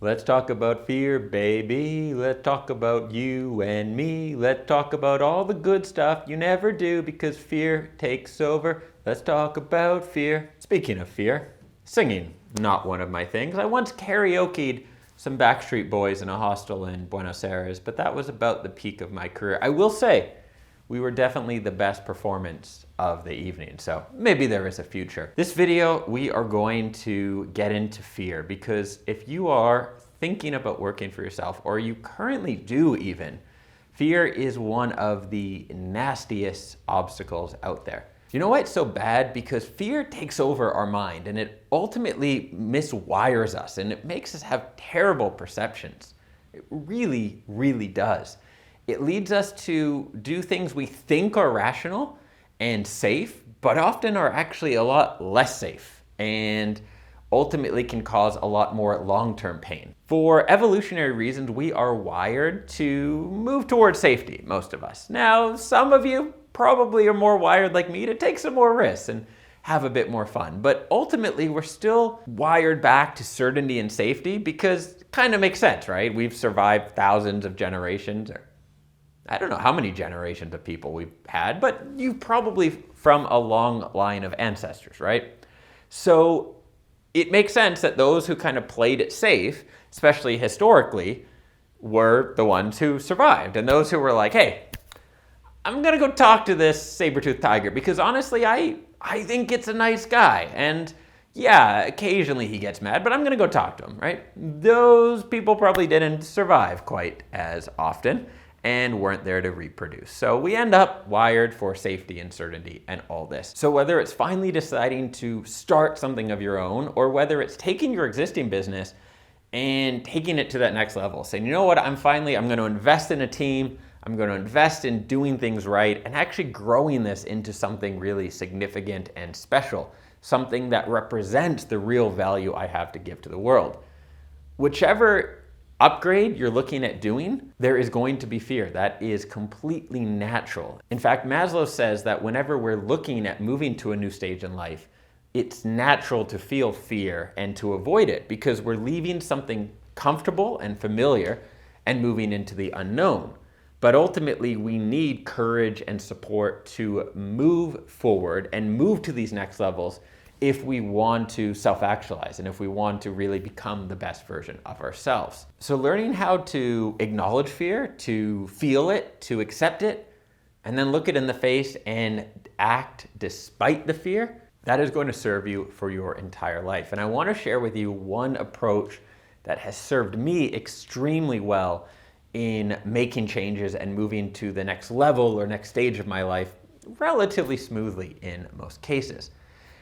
Let's talk about fear, baby. Let's talk about you and me. Let's talk about all the good stuff you never do because fear takes over. Let's talk about fear. Speaking of fear, singing, not one of my things. I once karaoke'd some Backstreet Boys in a hostel in Buenos Aires, but that was about the peak of my career. I will say, we were definitely the best performance of the evening, so maybe there is a future. This video, we are going to get into fear because if you are thinking about working for yourself, or you currently do even, fear is one of the nastiest obstacles out there. You know why it's so bad? Because fear takes over our mind and it ultimately miswires us and it makes us have terrible perceptions. It really, really does. It leads us to do things we think are rational and safe, but often are actually a lot less safe and ultimately can cause a lot more long-term pain. For evolutionary reasons, we are wired to move towards safety, most of us. Now, some of you probably are more wired like me to take some more risks and have a bit more fun. But ultimately, we're still wired back to certainty and safety because it kind of makes sense, right? We've survived thousands of generations, or I don't know how many generations of people we've had, but you probably from a long line of ancestors, right? So it makes sense that those who kind of played it safe, especially historically, were the ones who survived. And those who were like, hey, I'm gonna go talk to this saber-toothed tiger because honestly, I think it's a nice guy. And yeah, occasionally he gets mad, but I'm gonna go talk to him, right? Those people probably didn't survive quite as often and weren't there to reproduce. So we end up wired for safety and certainty and all this. So whether it's finally deciding to start something of your own, or whether it's taking your existing business and taking it to that next level, saying, you know what, I'm gonna invest in a team, I'm gonna invest in doing things right, and actually growing this into something really significant and special, something that represents the real value I have to give to the world. Whichever upgrade you're looking at doing, there is going to be fear. That is completely natural. In fact, Maslow says that whenever we're looking at moving to a new stage in life, it's natural to feel fear and to avoid it because we're leaving something comfortable and familiar and moving into the unknown. But ultimately, we need courage and support to move forward and move to these next levels if we want to self-actualize and if we want to really become the best version of ourselves. So learning how to acknowledge fear, to feel it, to accept it, and then look it in the face and act despite the fear, that is going to serve you for your entire life. And I want to share with you one approach that has served me extremely well in making changes and moving to the next level or next stage of my life relatively smoothly in most cases.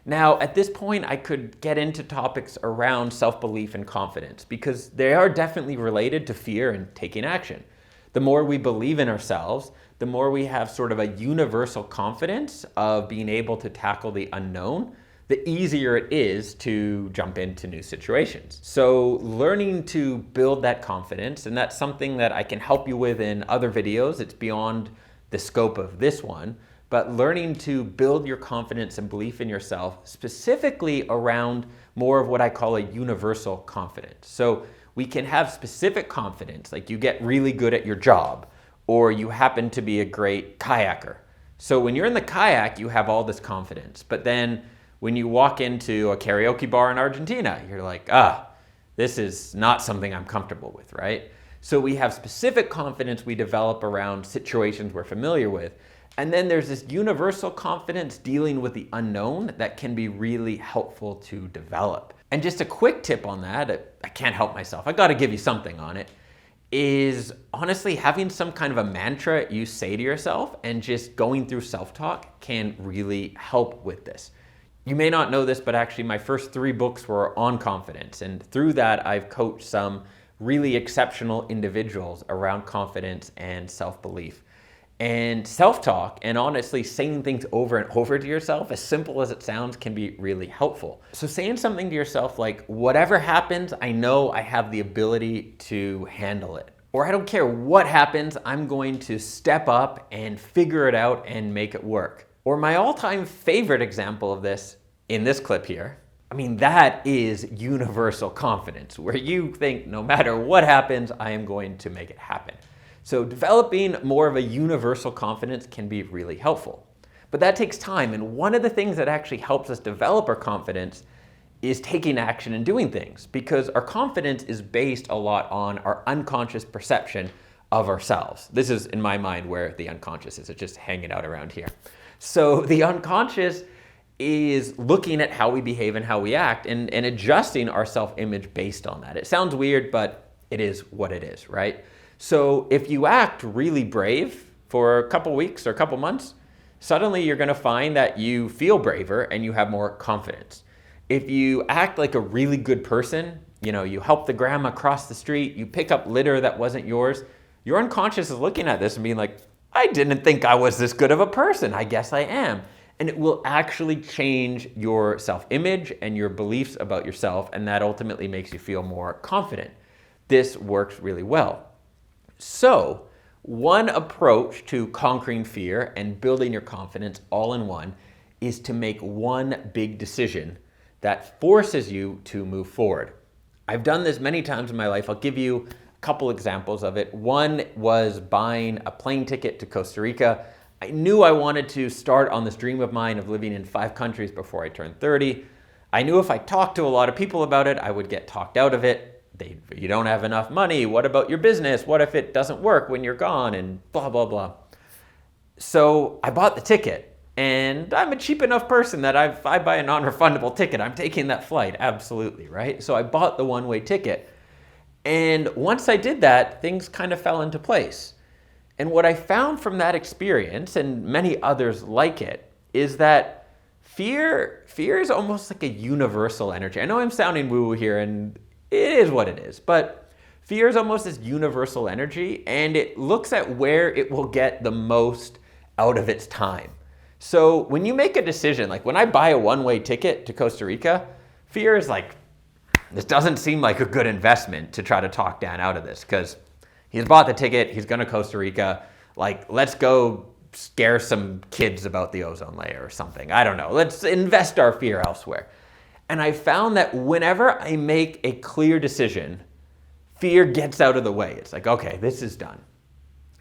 Now, at this point, I could get into topics around self-belief and confidence because they are definitely related to fear and taking action. The more we believe in ourselves, the more we have sort of a universal confidence of being able to tackle the unknown, the easier it is to jump into new situations. So learning to build that confidence, and that's something that I can help you with in other videos. It's beyond the scope of this one. But learning to build your confidence and belief in yourself, specifically around more of what I call a universal confidence. So we can have specific confidence, like you get really good at your job, or you happen to be a great kayaker. So when you're in the kayak, you have all this confidence. But then when you walk into a karaoke bar in Argentina, you're like, this is not something I'm comfortable with, right? So we have specific confidence we develop around situations we're familiar with. And then there's this universal confidence dealing with the unknown that can be really helpful to develop. And just a quick tip on that, I can't help myself, I gotta give you something on it, is honestly having some kind of a mantra you say to yourself and just going through self-talk can really help with this. You may not know this, but actually my first 3 books were on confidence. And through that, I've coached some really exceptional individuals around confidence and self-belief. And self-talk and honestly saying things over and over to yourself, as simple as it sounds, can be really helpful. So saying something to yourself like, whatever happens, I know I have the ability to handle it. Or I don't care what happens, I'm going to step up and figure it out and make it work. Or my all-time favorite example of this in this clip here, I mean, that is universal confidence, where you think no matter what happens, I am going to make it happen. So developing more of a universal confidence can be really helpful. But that takes time, and one of the things that actually helps us develop our confidence is taking action and doing things, because our confidence is based a lot on our unconscious perception of ourselves. This is, in my mind, where the unconscious is. It's just hanging out around here. So the unconscious is looking at how we behave and how we act and adjusting our self-image based on that. It sounds weird, but it is what it is, right? So if you act really brave for a couple weeks or a couple months, suddenly you're going to find that you feel braver and you have more confidence. If you act like a really good person, you help the grandma cross the street, you pick up litter that wasn't yours, your unconscious is looking at this and being like, I didn't think I was this good of a person. I guess I am. And it will actually change your self-image and your beliefs about yourself, and that ultimately makes you feel more confident. This works really well. So, one approach to conquering fear and building your confidence all in one is to make one big decision that forces you to move forward. I've done this many times in my life. I'll give you a couple examples of it. One was buying a plane ticket to Costa Rica. I knew I wanted to start on this dream of mine of living in 5 countries before I turned 30. I knew if I talked to a lot of people about it, I would get talked out of it. You don't have enough money. What about your business? What if it doesn't work when you're gone? And blah, blah, blah. So I bought the ticket, and I'm a cheap enough person that if I buy a non-refundable ticket, I'm taking that flight, absolutely, right? So I bought the one-way ticket. And once I did that, things kind of fell into place. And what I found from that experience, and many others like it, is that fear is almost like a universal energy. I know I'm sounding woo-woo here, and it is what it is, but fear is almost this universal energy, and it looks at where it will get the most out of its time. So when you make a decision, like when I buy a one-way ticket to Costa Rica, fear is like, this doesn't seem like a good investment to try to talk Dan out of this, because he's bought the ticket, he's going to Costa Rica, like let's go scare some kids about the ozone layer or something. I don't know. Let's invest our fear elsewhere. And I found that whenever I make a clear decision, fear gets out of the way. It's like, okay, this is done.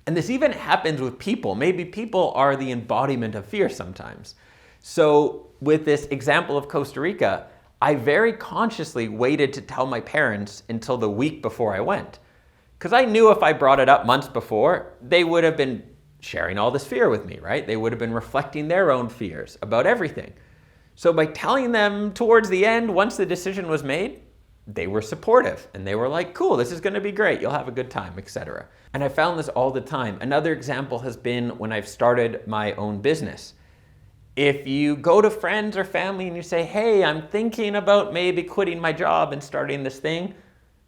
And this even happens with people. Maybe people are the embodiment of fear sometimes. So with this example of Costa Rica, I very consciously waited to tell my parents until the week before I went. Because I knew if I brought it up months before, they would have been sharing all this fear with me, right? They would have been reflecting their own fears about everything. So by telling them towards the end, once the decision was made, they were supportive and they were like, cool, this is going to be great. You'll have a good time, etc. And I found this all the time. Another example has been when I've started my own business. If you go to friends or family and you say, hey, I'm thinking about maybe quitting my job and starting this thing,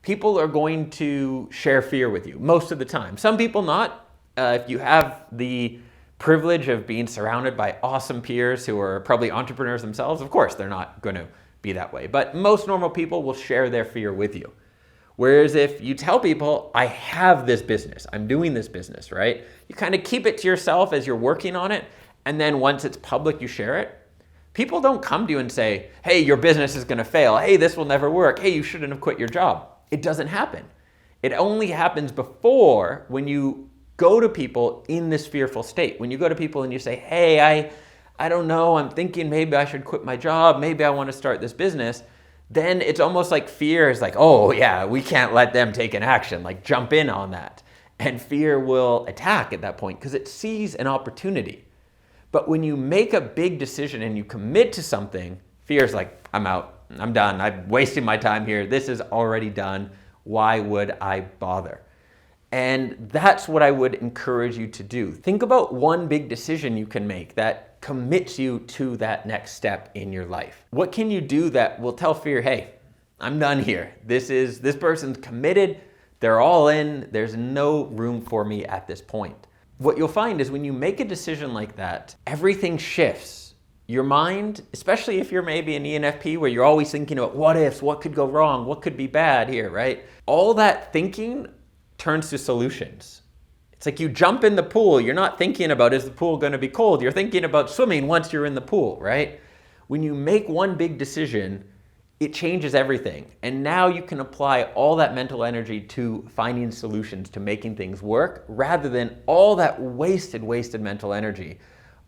people are going to share fear with you most of the time. Some people not. If you have the privilege of being surrounded by awesome peers who are probably entrepreneurs themselves, of course, they're not going to be that way. But most normal people will share their fear with you. Whereas if you tell people, I have this business, I'm doing this business, right? You kind of keep it to yourself as you're working on it. And then once it's public, you share it. People don't come to you and say, hey, your business is going to fail. Hey, this will never work. Hey, you shouldn't have quit your job. It doesn't happen. It only happens before, when you go to people in this fearful state. When you go to people and you say, hey, I don't know, I'm thinking maybe I should quit my job, maybe I want to start this business, then it's almost like fear is like, oh yeah, we can't let them take an action, like jump in on that. And fear will attack at that point because it sees an opportunity. But when you make a big decision and you commit to something, fear is like, I'm out, I'm done, I'm wasting my time here, this is already done, why would I bother? And that's what I would encourage you to do. Think about one big decision you can make that commits you to that next step in your life. What can you do that will tell fear, hey, I'm done here. This person's committed, they're all in, there's no room for me at this point. What you'll find is when you make a decision like that, everything shifts. Your mind, especially if you're maybe an ENFP where you're always thinking about what ifs, what could go wrong, what could be bad here, right? All that thinking turns to solutions. It's like you jump in the pool, you're not thinking about, is the pool going to be cold? You're thinking about swimming once you're in the pool, right? When you make one big decision, it changes everything. And now you can apply all that mental energy to finding solutions, to making things work, rather than all that wasted mental energy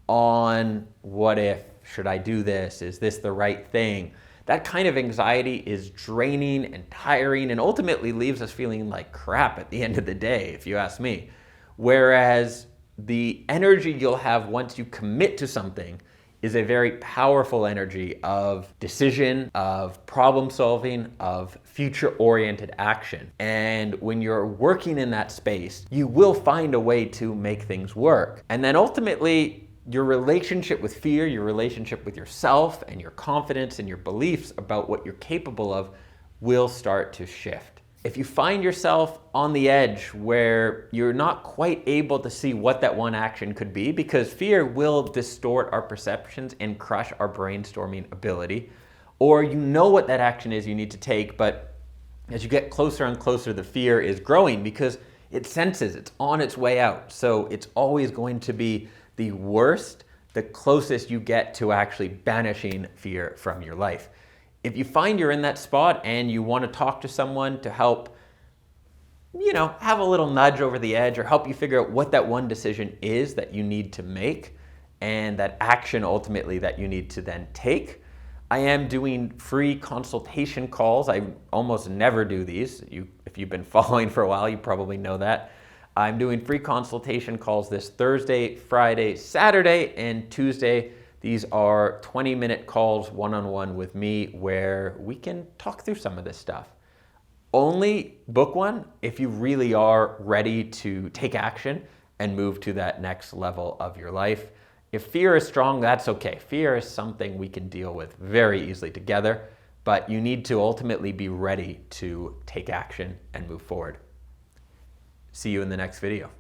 on what if, should I do this, is this the right thing? That kind of anxiety is draining and tiring and ultimately leaves us feeling like crap at the end of the day, if you ask me. Whereas the energy you'll have once you commit to something is a very powerful energy of decision, of problem solving, of future-oriented action. And when you're working in that space, you will find a way to make things work. And then ultimately, your relationship with fear, your relationship with yourself, and your confidence and your beliefs about what you're capable of will start to shift. If you find yourself on the edge where you're not quite able to see what that one action could be, because fear will distort our perceptions and crush our brainstorming ability, or you know what that action is you need to take, but as you get closer and closer, the fear is growing because it senses it's on its way out. So it's always going to be the worst, the closest you get to actually banishing fear from your life. If you find you're in that spot and you want to talk to someone to help, have a little nudge over the edge or help you figure out what that one decision is that you need to make and that action ultimately that you need to then take, I am doing free consultation calls. I almost never do these. If you've been following for a while, you probably know that. I'm doing free consultation calls this Thursday, Friday, Saturday, and Tuesday. These are 20-minute calls one-on-one with me where we can talk through some of this stuff. Only book one if you really are ready to take action and move to that next level of your life. If fear is strong, that's okay. Fear is something we can deal with very easily together, but you need to ultimately be ready to take action and move forward. See you in the next video.